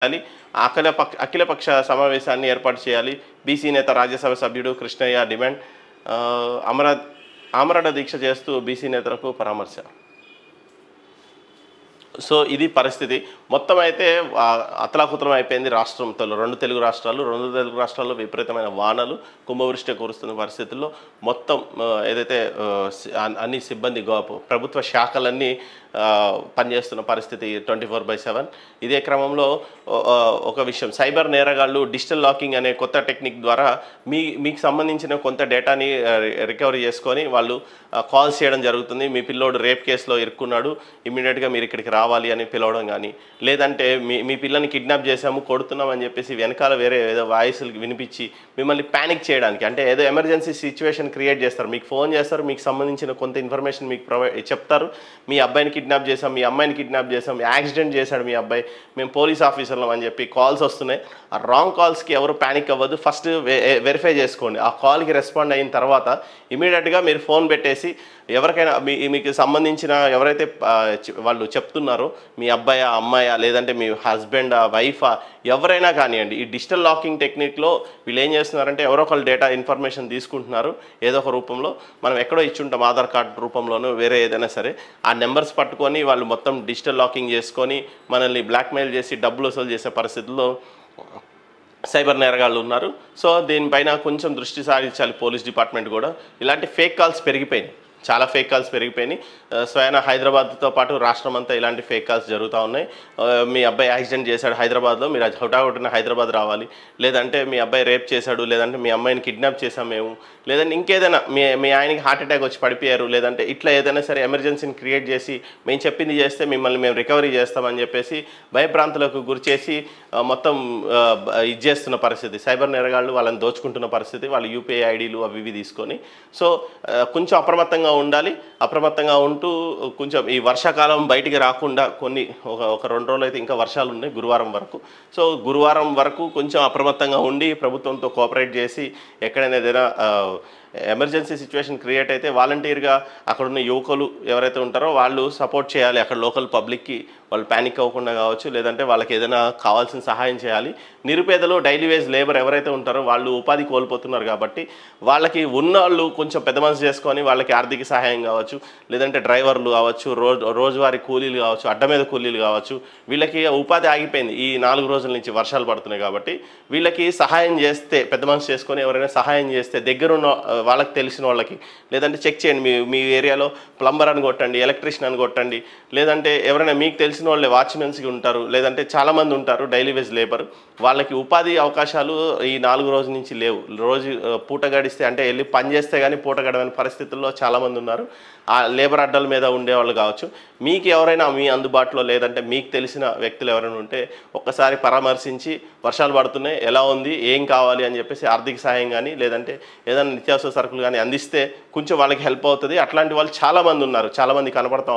చేయాలి. అఖిలపక్ష సమావేశాన్ని ఏర్పాటు చేయాలి. బీసీ నేత రాజ్యసభ సభ్యుడు కృష్ణయ్య డిమాండ్. ఆమరణ దీక్ష చేస్తూ బీసీ నేతలకు పరామర్శ. సో ఇది పరిస్థితి. మొత్తం అయితే అతలాకుతలం అయిపోయింది రాష్ట్రంతో. రెండు తెలుగు రాష్ట్రాల్లో విపరీతమైన వానలు, కుంభవృష్టి కురుస్తున్న పరిస్థితుల్లో మొత్తం ఏదైతే అన్ని సిబ్బంది ప్రభుత్వ శాఖలన్నీ పనిచేస్తున్న పరిస్థితి 24/7. ఇదే క్రమంలో ఒక విషయం, సైబర్ నేరగాళ్ళు డిజిటల్ లాకింగ్ అనే కొత్త టెక్నిక్ ద్వారా మీకు సంబంధించిన కొంత డేటాని రికవరీ చేసుకొని వాళ్ళు కాల్స్ చేయడం జరుగుతుంది. మీ పిల్లోడు రేప్ కేసులో ఇరుక్కున్నాడు, ఇమ్మీడియట్గా మీరు ఇక్కడికి రావాలి అని పిలవడం కానీ, లేదంటే మీ పిల్లని కిడ్నాప్ చేసాము కొడుతున్నాం అని చెప్పేసి వెనకాల వేరే ఏదో వాయిస్లు వినిపించి మిమ్మల్ని ప్యానిక్ చేయడానికి, అంటే ఏదో ఎమర్జెన్సీ సిచ్యువేషన్ క్రియేట్ చేస్తారు. మీకు ఫోన్ చేస్తారు, మీకు సంబంధించిన కొంత ఇన్ఫర్మేషన్ మీకు చెప్తారు. మీ అబ్బాయిని కిడ్నాప్ చేసాం, మీ అమ్మాయిని కిడ్నాప్ చేసాం, యాక్సిడెంట్ చేశాడు మీ అబ్బాయి, మేము పోలీస్ ఆఫీసర్లం అని చెప్పి కాల్స్ వస్తున్నాయి. ఆ రాంగ్ కాల్స్కి ఎవరు ప్యానిక్ అవ్వద్దు. ఫస్ట్ వెరిఫై చేసుకోండి. ఆ కాల్కి రెస్పాండ్ అయిన తర్వాత ఇమీడియట్గా మీరు ఫోన్ పెట్టేసి ఎవరికైనా మీకు సంబంధించిన ఎవరైతే వాళ్ళు చెప్తున్నారో మీ అబ్బాయా అమ్మాయా లేదంటే మీ హస్బెండా వైఫా ఎవరైనా కానివ్వండి, ఈ డిజిటల్ లాకింగ్ టెక్నిక్లో వీళ్ళు ఏం చేస్తున్నారంటే ఎవరో ఒకళ్ళు డేటా ఇన్ఫర్మేషన్ తీసుకుంటున్నారు ఏదో ఒక రూపంలో. మనం ఎక్కడో ఇచ్చుంటాం ఆధార్ కార్డు రూపంలోనూ వేరే ఏదైనా సరే. ఆ నెంబర్స్ పట్టుకొని వాళ్ళు మొత్తం డిజిటల్ లాకింగ్ చేసుకొని మనల్ని బ్లాక్మెయిల్ చేసి డబ్బులు వసూలు చేసే పరిస్థితుల్లో సైబర్ నేరగాళ్ళు ఉన్నారు. సో దీనిపైన కొంచెం దృష్టి సారించాలి పోలీస్ డిపార్ట్మెంట్ కూడా. ఇలాంటి ఫేక్ కాల్స్ పెరిగిపోయినాయి, చాలా ఫేక్ కాల్స్ పెరిగిపోయినాయి. స్వయాన హైదరాబాద్తో పాటు రాష్ట్రం అంతా ఇలాంటి ఫేక్ కాల్స్ జరుగుతూ ఉన్నాయి. మీ అబ్బాయి యాక్సిడెంట్ చేశాడు హైదరాబాద్లో, మీరు హుటాహుటిన హైదరాబాద్ రావాలి, లేదంటే మీ అబ్బాయి రేప్ చేశాడు, లేదంటే మీ అమ్మాయిని కిడ్నాప్ చేసాం మేము, లేదంటే ఇంకేదైనా మీ ఆయనకి హార్ట్ అటాక్ వచ్చి పడిపోయారు, లేదంటే ఇట్లా ఏదైనా సరే ఎమర్జెన్సీని క్రియేట్ చేసి మేము చెప్పింది చేస్తే మిమ్మల్ని మేము రికవరీ చేస్తామని చెప్పేసి భయభ్రాంతులకు గురి చేసి మొత్తం ఇది చేస్తున్న పరిస్థితి. సైబర్ నేరగాళ్ళు వాళ్ళని దోచుకుంటున్న పరిస్థితి, వాళ్ళ యూపీఐ ఐడీలు అవి ఇవి తీసుకొని. సో కొంచెం అప్రమత్తంగా ఉండాలి. అప్రమత్తంగా ఉంటూ కొంచెం ఈ వర్షాకాలం బయటికి రాకుండా ఒక 2 రోజులు అయితే ఇంకా వర్షాలు ఉన్నాయి గురువారం వరకు. సో గురువారం వరకు కొంచెం అప్రమత్తంగా ఉండి ప్రభుత్వంతో కోఆపరేట్ చేసి ఎక్కడైనా ఏదైనా ఎమర్జెన్సీ సిచ్యువేషన్ క్రియేట్ అయితే వాలంటీర్గా అక్కడున్న యువకులు ఎవరైతే ఉంటారో వాళ్ళు సపోర్ట్ చేయాలి. అక్కడ లోకల్ పబ్లిక్కి వాళ్ళు ప్యానిక్ అవ్వకుండా కావచ్చు, లేదంటే వాళ్ళకి ఏదైనా కావాల్సిన సహాయం చేయాలి. నిరుపేదలు డైలీ వేజ్ లేబర్ ఎవరైతే ఉంటారో వాళ్ళు ఉపాధి కోల్పోతున్నారు కాబట్టి వాళ్ళకి ఉన్నవాళ్ళు కొంచెం పెద్ద మనసు చేసుకొని వాళ్ళకి ఆర్థిక సహాయం కావచ్చు, లేదంటే డ్రైవర్లు కావచ్చు, రోజువారీ కూలీలు కావచ్చు, అడ్డ మీద కూలీలు కావచ్చు, వీళ్ళకి ఉపాధి ఆగిపోయింది ఈ 4 రోజుల నుంచి వర్షాలు పడుతున్నాయి కాబట్టి. వీళ్ళకి సహాయం చేస్తే పెద్ద మనసు చేసుకొని ఎవరైనా సహాయం చేస్తే దగ్గరున్న వాళ్ళకి తెలిసిన వాళ్ళకి, లేదంటే చెక్ చేయండి మీ ఏరియాలో ప్లంబర్ అని కొట్టండి, ఎలక్ట్రీషియన్ అని కొట్టండి, లేదంటే ఎవరైనా మీకు తెలిసిన వాళ్ళే వాచ్మెన్స్కి ఉంటారు, లేదంటే చాలామంది ఉంటారు డైలీ వేజ్ లేబర్, వాళ్ళకి ఉపాధి అవకాశాలు ఈ 4 రోజుల నుంచి లేవు. రోజు పూట గడిస్తే అంటే వెళ్ళి పని చేస్తే కానీ పూట గడవని పరిస్థితుల్లో చాలామంది ఉన్నారు. ఆ లేబర్ అడ్డల మీద ఉండేవాళ్ళు కావచ్చు. మీకు ఎవరైనా మీ అందుబాటులో లేదంటే మీకు తెలిసిన వ్యక్తులు ఎవరైనా ఉంటే ఒక్కసారి పరామర్శించి వర్షాలు పడుతున్నాయి ఎలా ఉంది ఏం కావాలి అని చెప్పేసి ఆర్థిక సహాయం కానీ లేదంటే ఏదైనా నిత్యావసర సరుకులు కానీ అందిస్తే కొంచెం వాళ్ళకి హెల్ప్ అవుతుంది. అట్లాంటి వాళ్ళు చాలామంది ఉన్నారు, చాలామంది కనపడతా